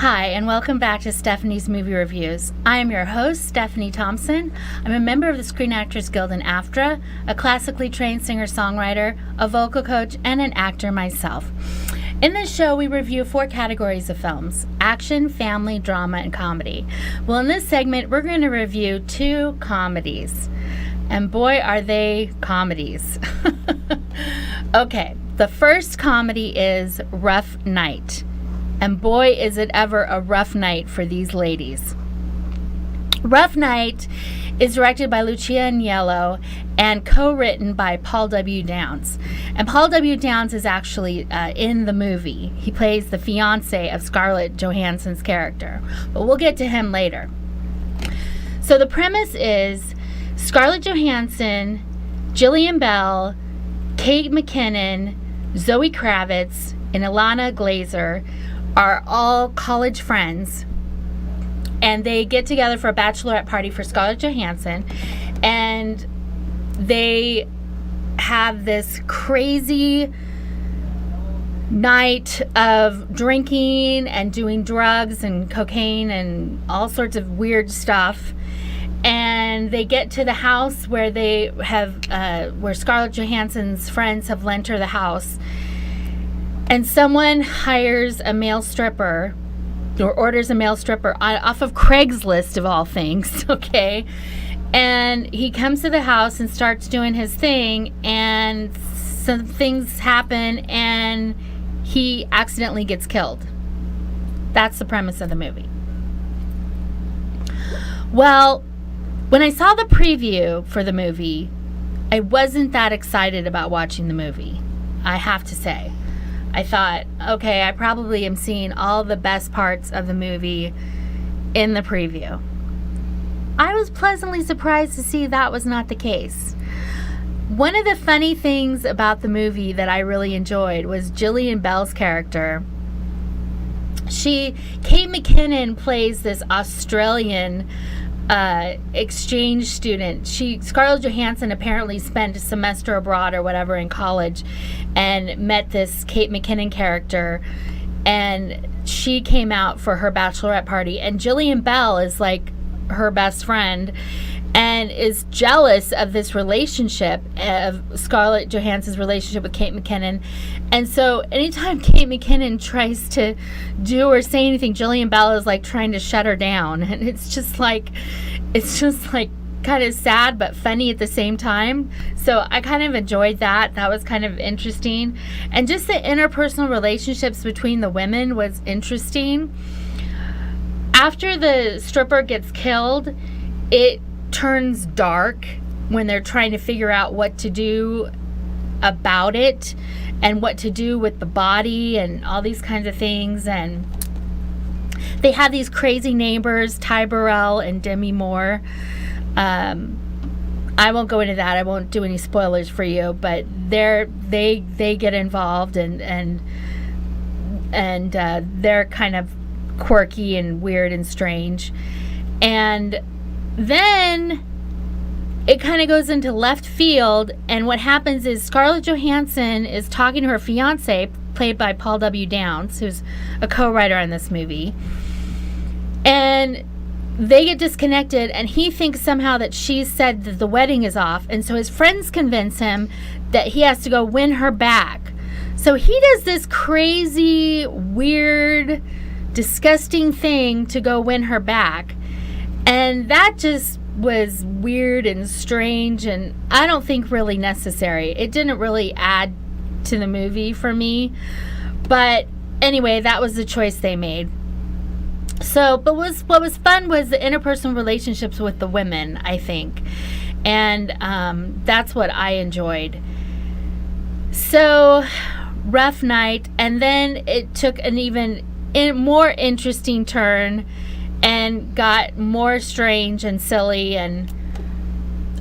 Hi, and welcome back to Stephanie's Movie Reviews. I am your host, Stephanie Thompson. I'm a member of the Screen Actors Guild and AFTRA, a classically trained singer-songwriter, a vocal coach, and an actor myself. In this show, we review 4 categories of films: action, family, drama, and comedy. Well, in this segment, we're going to review 2 comedies. And boy, are they comedies. Okay, the first comedy is Rough Night. And boy, is it ever a rough night for these ladies. Rough Night is directed by Lucia Aniello and co-written by Paul W. Downs. And Paul W. Downs is actually in the movie. He plays the fiance of Scarlett Johansson's character. But we'll get to him later. So the premise is Scarlett Johansson, Jillian Bell, Kate McKinnon, Zoe Kravitz, and Ilana Glazer are all college friends, and they get together for a bachelorette party for Scarlett Johansson, and they have this crazy night of drinking and doing drugs and cocaine and all sorts of weird stuff. And they get to the house where they have where Scarlett Johansson's friends have lent her the house. And someone hires a male stripper, or orders a male stripper off of Craigslist of all things, okay? And he comes to the house and starts doing his thing, and some things happen, and he accidentally gets killed. That's the premise of the movie. Well, when I saw the preview for the movie, I wasn't that excited about watching the movie, I have to say. I thought, okay, I probably am seeing all the best parts of the movie in the preview. I was pleasantly surprised to see that was not the case. One of the funny things about the movie that I really enjoyed was Jillian Bell's character. Kate McKinnon plays this Australian exchange student. Scarlett Johansson apparently spent a semester abroad or whatever in college and met this Kate McKinnon character, and she came out for her bachelorette party, and Jillian Bell is like her best friend and is jealous of this relationship, of Scarlett Johansson's relationship with Kate McKinnon. And so anytime Kate McKinnon tries to do or say anything, Jillian Bell is like trying to shut her down. And it's just like kind of sad but funny at the same time. So I kind of enjoyed that. That was kind of interesting. And just the interpersonal relationships between the women was interesting. After the stripper gets killed, it turns dark when they're trying to figure out what to do about it and what to do with the body and all these kinds of things. And they have these crazy neighbors, Ty Burrell and Demi Moore. I won't go into that. I won't do any spoilers for you, but they get involved and they're kind of quirky and weird and strange. And then it kind of goes into left field, and what happens is Scarlett Johansson is talking to her fiance, played by Paul W. Downs, who's a co-writer on this movie, and they get disconnected, and he thinks somehow that she said that the wedding is off, and so his friends convince him that he has to go win her back. So he does this crazy, weird, disgusting thing to go win her back. And that just was weird and strange, and I don't think really necessary. It didn't really add to the movie for me. But anyway, that was the choice they made. So, but what was fun was the interpersonal relationships with the women, I think. And that's what I enjoyed. So, Rough Night. And then it took an even more interesting turn and got more strange and silly, and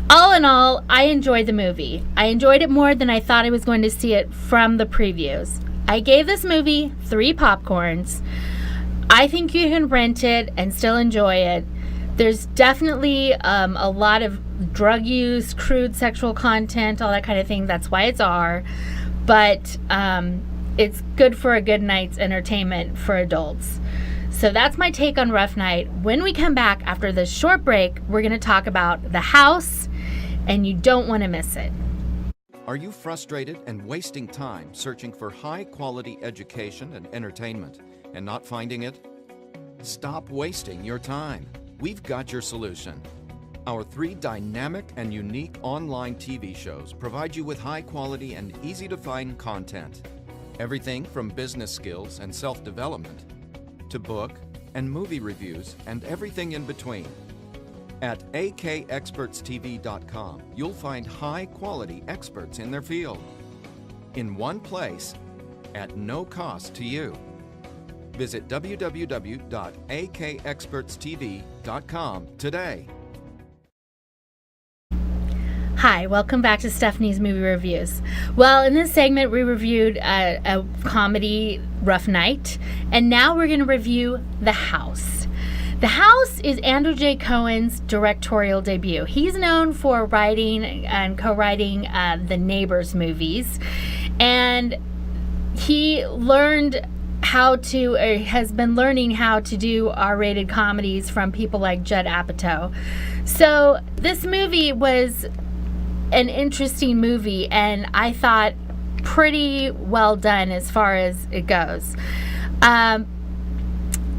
all in all, I enjoyed the movie. I enjoyed it more than I thought I was going to see it from the previews. I gave this movie 3 popcorns. I think you can rent it and still enjoy it. There's definitely a lot of drug use, crude sexual content, all that kind of thing. That's why it's R. But it's good for a good night's entertainment for adults. So that's my take on Rough Night. When we come back after this short break, we're going to talk about The House, and you don't want to miss it. Are you frustrated and wasting time searching for high-quality education and entertainment and not finding it? Stop wasting your time. We've got your solution. Our 3 dynamic and unique online TV shows provide you with high-quality and easy-to-find content. Everything from business skills and self-development to book and movie reviews and everything in between. At akexpertstv.com, you'll find high-quality experts in their field in one place at no cost to you. Visit www.akexpertstv.com today. Hi, welcome back to Stephanie's Movie Reviews. Well, in this segment, we reviewed a comedy, Rough Night, and now we're going to review The House. The House is Andrew J. Cohen's directorial debut. He's known for writing and co-writing the Neighbors movies, and he has been learning how to do R-rated comedies from people like Judd Apatow. So this movie was an interesting movie, and I thought pretty well done as far as it goes.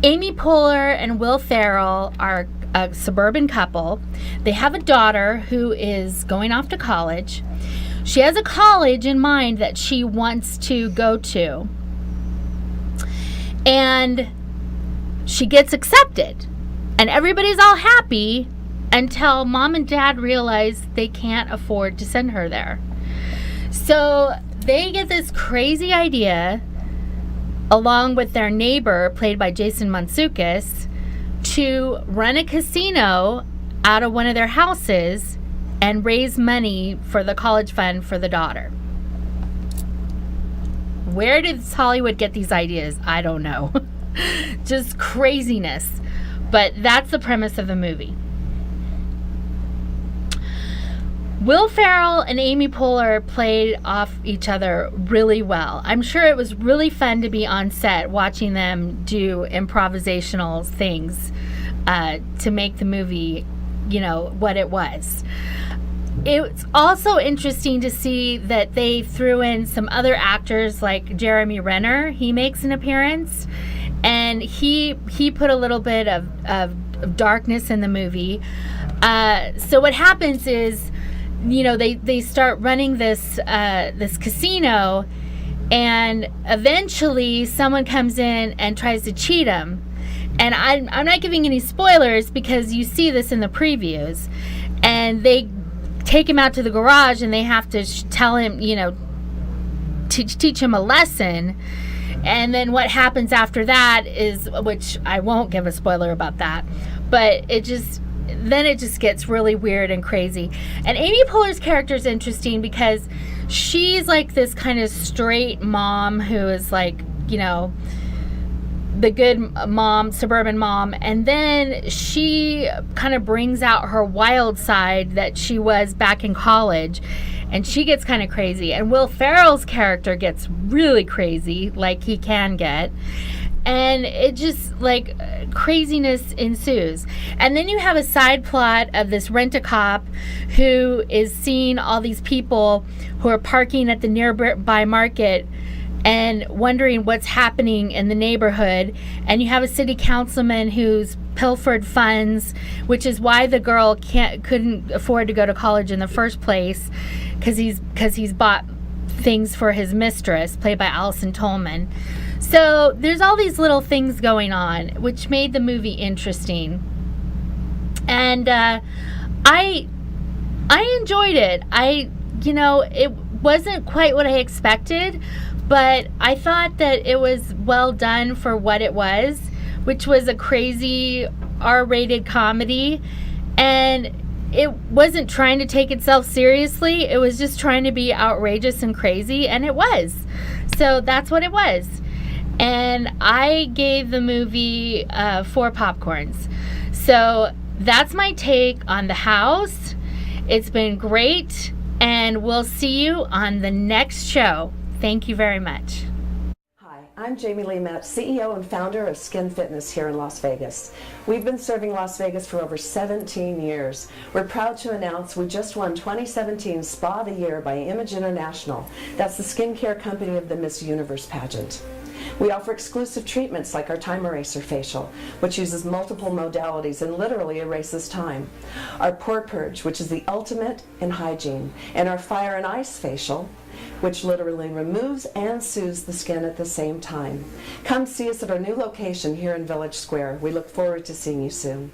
Amy Poehler and Will Ferrell are a suburban couple. They have a daughter who is going off to college. She has a college in mind that she wants to go to, and she gets accepted, and everybody's all happy until mom and dad realize they can't afford to send her there. So they get this crazy idea, along with their neighbor, played by Jason Mantzoukas, to run a casino out of one of their houses and raise money for the college fund for the daughter. Where did Hollywood get these ideas? I don't know. Just craziness. But that's the premise of the movie. Will Ferrell and Amy Poehler played off each other really well. I'm sure it was really fun to be on set watching them do improvisational things to make the movie, what it was. It's also interesting to see that they threw in some other actors like Jeremy Renner. He makes an appearance, and he put a little bit of darkness in the movie. So what happens is, they start running this casino, and eventually someone comes in and tries to cheat them. And I'm not giving any spoilers because you see this in the previews. And they take him out to the garage, and they have to tell him, teach him a lesson. And then what happens after that is, which I won't give a spoiler about that, but it just gets really weird and crazy. And Amy Poehler's character is interesting because she's like this kind of straight mom who is like, the good mom, suburban mom, and then she kind of brings out her wild side that she was back in college, and she gets kind of crazy. And Will Ferrell's character gets really crazy, like he can get. And it just, craziness ensues. And then you have a side plot of this rent-a-cop who is seeing all these people who are parking at the nearby market and wondering what's happening in the neighborhood. And you have a city councilman who's pilfered funds, which is why the girl couldn't afford to go to college in the first place, because he's bought things for his mistress, played by Allison Tolman. So there's all these little things going on, which made the movie interesting. And I enjoyed it. It wasn't quite what I expected, but I thought that it was well done for what it was, which was a crazy R-rated comedy. And it wasn't trying to take itself seriously. It was just trying to be outrageous and crazy, and it was. So that's what it was. And I gave the movie 4 popcorns. So that's my take on The House. It's been great, and we'll see you on the next show. Thank you very much. Hi, I'm Jamie Lee Metz, CEO and founder of Skin Fitness here in Las Vegas. We've been serving Las Vegas for over 17 years. We're proud to announce we just won 2017 Spa of the Year by Image International. That's the skincare company of the Miss Universe pageant. We offer exclusive treatments like our Time Eraser facial, which uses multiple modalities and literally erases time. Our Pore Purge, which is the ultimate in hygiene, and our Fire and Ice facial, which literally removes and soothes the skin at the same time. Come see us at our new location here in Village Square. We look forward to seeing you soon.